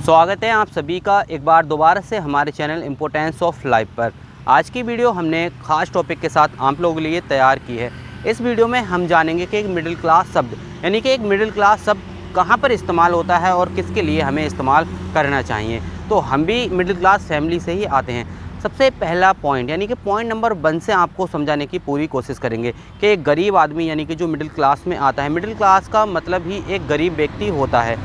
स्वागत है आप सभी का एक बार दोबारा से हमारे चैनल इम्पोर्टेंस ऑफ लाइफ पर। आज की वीडियो हमने ख़ास टॉपिक के साथ आप लोगों के लिए तैयार की है। इस वीडियो में हम जानेंगे कि एक मिडिल क्लास शब्द यानी कि एक मिडिल क्लास शब्द कहाँ पर इस्तेमाल होता है और किसके लिए हमें इस्तेमाल करना चाहिए। तो हम भी मिडिल क्लास फैमिली से ही आते हैं। सबसे पहला पॉइंट यानी कि पॉइंट नंबर 1 से आपको समझाने की पूरी कोशिश करेंगे कि एक गरीब आदमी यानी कि जो मिडिल क्लास में आता है, मिडिल क्लास का मतलब ही एक गरीब व्यक्ति होता है।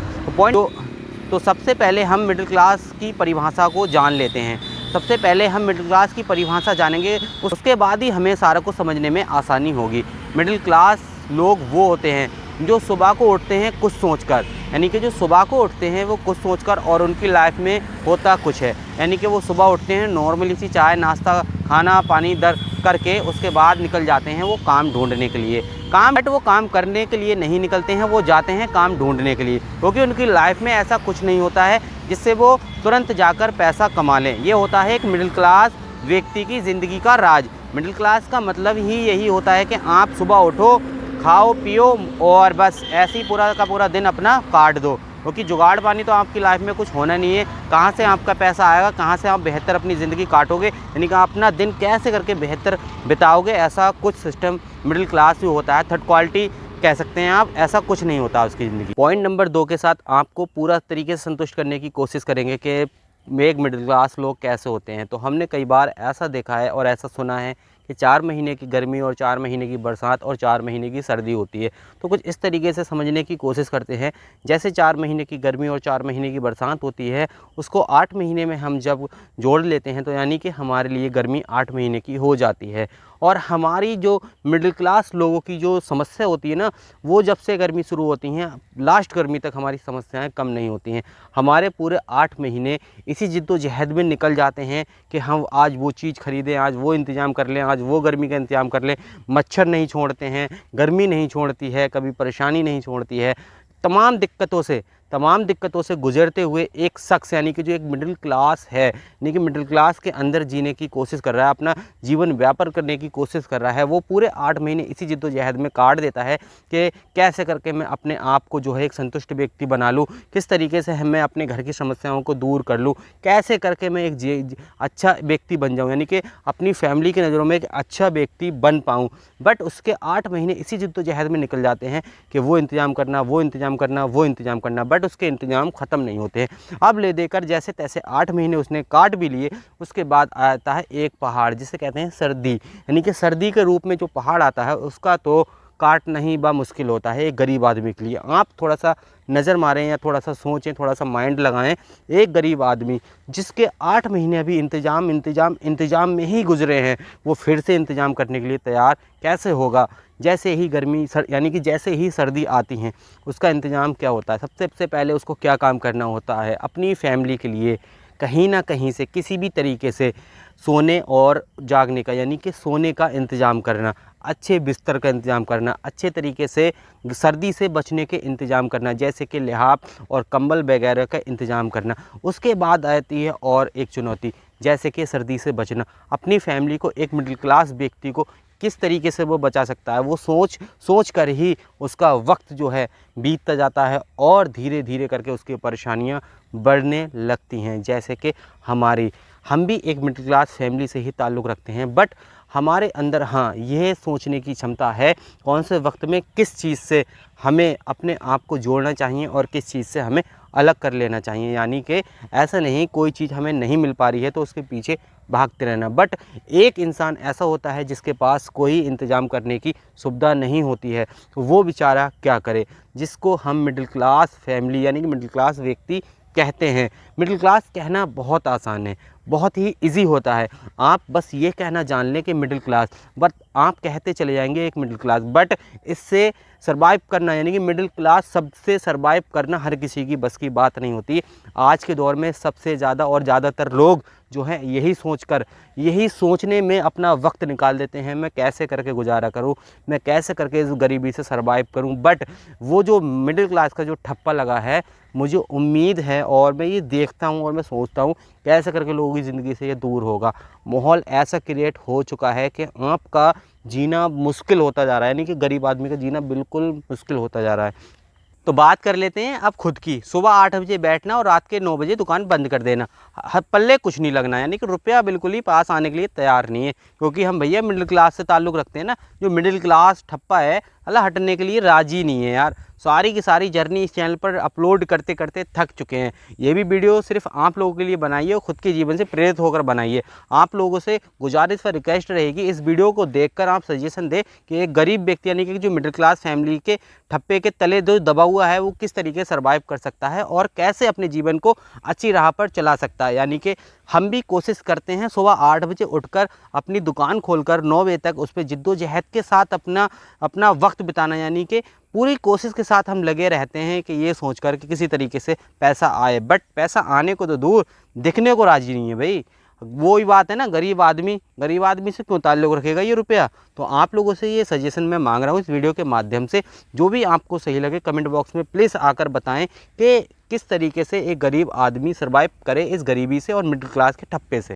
तो सबसे पहले हम मिडिल क्लास की परिभाषा को जान लेते हैं। सबसे पहले हम मिडिल क्लास की परिभाषा जानेंगे, उसके बाद ही हमें सारा कुछ समझने में आसानी होगी। मिडिल क्लास लोग वो होते हैं जो सुबह को उठते हैं कुछ सोचकर, यानी कि जो सुबह को उठते हैं वो कुछ सोचकर और उनकी लाइफ में होता कुछ है। यानी कि वो सुबह उठते हैं नॉर्मली सी चाय नाश्ता खाना पानी दर करके उसके बाद निकल जाते हैं वो काम ढूंढने के लिए। बट वो काम करने के लिए नहीं निकलते हैं, वो जाते हैं काम ढूंढने के लिए, क्योंकि उनकी लाइफ में ऐसा कुछ नहीं होता है जिससे वो तुरंत जाकर पैसा कमा लें। ये होता है एक मिडिल क्लास व्यक्ति की ज़िंदगी का राज। मिडिल क्लास का मतलब ही यही होता है कि आप सुबह उठो, खाओ पियो और बस ऐसे ही पूरा का पूरा दिन अपना काट दो, क्योंकि जुगाड़ पानी तो आपकी लाइफ में कुछ होना नहीं है। कहाँ से आपका पैसा आएगा, कहाँ से आप बेहतर अपनी ज़िंदगी काटोगे, यानी कि आप अपना दिन कैसे करके बेहतर बिताओगे, ऐसा कुछ सिस्टम मिडिल क्लास भी होता है। थर्ड क्वालिटी कह सकते हैं आप, ऐसा कुछ नहीं होता उसकी ज़िंदगी। पॉइंट नंबर 2 के साथ आपको पूरा तरीके से संतुष्ट करने की कोशिश करेंगे कि एक मिडिल क्लास लोग कैसे होते हैं। तो हमने कई बार ऐसा देखा है और ऐसा सुना है कि 4 महीने की गर्मी और 4 महीने की बरसात और 4 महीने की सर्दी होती है। तो कुछ इस तरीके से समझने की कोशिश करते हैं। जैसे 4 महीने की गर्मी और 4 महीने की बरसात होती है, उसको 8 महीने में हम जब जोड़ लेते हैं तो यानी कि हमारे लिए गर्मी 8 महीने की हो जाती है। और हमारी जो मिडिल क्लास लोगों की जो समस्या होती है ना, वो जब से गर्मी शुरू होती हैं लास्ट गर्मी तक हमारी समस्याएं कम नहीं होती हैं। हमारे पूरे 8 महीने इसी जिद्दोजहद में निकल जाते हैं कि हम आज वो चीज़ खरीदें, आज वो इंतज़ाम कर लें, आज वो गर्मी का इंतज़ाम कर लें। मच्छर नहीं छोड़ते हैं, गर्मी नहीं छोड़ती है, कभी परेशानी नहीं छोड़ती है। तमाम दिक्कतों से गुजरते हुए एक शख्स यानी कि जो एक मिडिल क्लास है, यानी कि मिडिल क्लास के अंदर जीने की कोशिश कर रहा है, अपना जीवन व्यापक करने की कोशिश कर रहा है, वो पूरे 8 महीने इसी जिद्दोजहद में काट देता है कि कैसे करके मैं अपने आप को जो है एक संतुष्ट व्यक्ति बना लूँ, किस तरीके से मैं अपने घर की समस्याओं को दूर कर लूँ, कैसे करके मैं एक अच्छा व्यक्ति बन जाऊँ, यानी कि अपनी फैमिली की नज़रों में एक अच्छा व्यक्ति बन पाऊँ। बट उसके 8 महीने इसी जिद्दोजहद में निकल जाते हैं कि वो इंतज़ाम करना, वो इंतज़ाम करना, वो इंतज़ाम करना, बट उसके इंतज़ाम ख़त्म नहीं होते हैं। अब ले देकर जैसे तैसे 8 महीने उसने काट भी लिए, उसके बाद आता है एक पहाड़ जिसे कहते हैं सर्दी, यानी कि सर्दी के रूप में जो पहाड़ आता है उसका तो काटना ही बा मुश्किल होता है एक गरीब आदमी के लिए। आप थोड़ा सा नज़र मारें या थोड़ा सा सोचें, थोड़ा सा माइंड लगाएं। एक गरीब आदमी जिसके 8 महीने अभी इंतज़ाम में ही गुजरे हैं, वो फिर से इंतज़ाम करने के लिए तैयार कैसे होगा। जैसे ही यानी कि जैसे ही सर्दी आती हैं उसका इंतज़ाम क्या होता है, सबसे पहले उसको क्या काम करना होता है, अपनी फैमिली के लिए कहीं ना कहीं से किसी भी तरीके से सोने और जागने का यानी कि सोने का इंतज़ाम करना, अच्छे बिस्तर का इंतज़ाम करना, अच्छे तरीके से सर्दी से बचने के इंतज़ाम करना, जैसे कि लिहाफ और कंबल वगैरह का इंतज़ाम करना। उसके बाद आती है और एक चुनौती, जैसे कि सर्दी से बचना। अपनी फैमिली को, एक मिडिल क्लास व्यक्ति को किस तरीके से वो बचा सकता है, वो सोच कर ही उसका वक्त जो है बीतता जाता है और धीरे धीरे करके उसकी परेशानियां बढ़ने लगती हैं। जैसे कि हम भी एक मिडिल क्लास फैमिली से ही ताल्लुक़ रखते हैं, बट हमारे अंदर हाँ यह सोचने की क्षमता है कौन से वक्त में किस चीज़ से हमें अपने आप को जोड़ना चाहिए और किस चीज़ से हमें अलग कर लेना चाहिए। यानी कि ऐसा नहीं कोई चीज़ हमें नहीं मिल पा रही है तो उसके पीछे भागते रहना। बट एक इंसान ऐसा होता है जिसके पास कोई इंतज़ाम करने की सुविधा नहीं होती है, तो वो बेचारा क्या करे, जिसको हम मिडिल क्लास फैमिली यानी कि मिडिल क्लास व्यक्ति कहते हैं। मिडिल क्लास कहना बहुत आसान है, बहुत ही इजी होता है। आप बस ये कहना जान लें कि मिडिल क्लास, बट आप कहते चले जाएंगे एक मिडिल क्लास, बट इससे सर्वाइव करना यानी कि मिडिल क्लास सबसे सर्वाइव करना हर किसी की बस की बात नहीं होती। आज के दौर में सबसे ज़्यादा और ज़्यादातर लोग जो हैं यही सोचने में अपना वक्त निकाल देते हैं, मैं कैसे करके गुजारा करूं, मैं कैसे करके इस गरीबी से सर्वाइव करूं। बट वो जो मिडिल क्लास का जो ठप्पा लगा है, मुझे उम्मीद है और मैं ये देखता हूं और मैं सोचता हूं कैसे करके लोगों की ज़िंदगी से ये दूर होगा। माहौल ऐसा क्रिएट हो चुका है कि आपका जीना मुश्किल होता जा रहा है, यानी कि गरीब आदमी का जीना बिल्कुल मुश्किल होता जा रहा है। तो बात कर लेते हैं अब खुद की। सुबह 8 बजे बैठना और रात के 9 बजे दुकान बंद कर देना, पल्ले कुछ नहीं लगना, यानी कि रुपया बिल्कुल ही पास आने के लिए तैयार नहीं है, क्योंकि हम भैया मिडिल क्लास से ताल्लुक़ रखते हैं ना। जो मिडिल क्लास ठप्पा है अल्लाह हटने के लिए राज़ी नहीं है यार। सारी की सारी जर्नी इस चैनल पर अपलोड करते करते थक चुके हैं। ये भी वीडियो सिर्फ आप लोगों के लिए बनाइए और ख़ुद के जीवन से प्रेरित होकर बनाइए। आप लोगों से गुजारिश व रिक्वेस्ट रहेगी, इस वीडियो को देखकर आप सजेशन दें कि एक गरीब व्यक्ति यानी कि जो मिडिल क्लास फैमिली के ठप्पे के तले जो दबा हुआ है वो किस तरीके से सर्वाइव कर सकता है और कैसे अपने जीवन को अच्छी राह पर चला सकता है। यानी कि हम भी कोशिश करते हैं सुबह 8 बजे उठकर अपनी दुकान खोलकर 9 बजे तक उस पर जिद्दोजहद के साथ अपना वक्त बिताना, यानी कि पूरी कोशिश के साथ हम लगे रहते हैं कि ये सोचकर कि किसी तरीके से पैसा आए, बट पैसा आने को तो दूर दिखने को राज़ी नहीं है भाई। वो ही बात है ना, गरीब आदमी से क्यों ताल्लुक़ रखेगा ये रुपया। तो आप लोगों से ये सजेशन मैं मांग रहा हूँ इस वीडियो के माध्यम से। जो भी आपको सही लगे कमेंट बॉक्स में प्लीज़ आकर बताएं कि किस तरीके से एक गरीब आदमी सर्वाइव करे इस गरीबी से और मिडिल क्लास के ठप्पे से।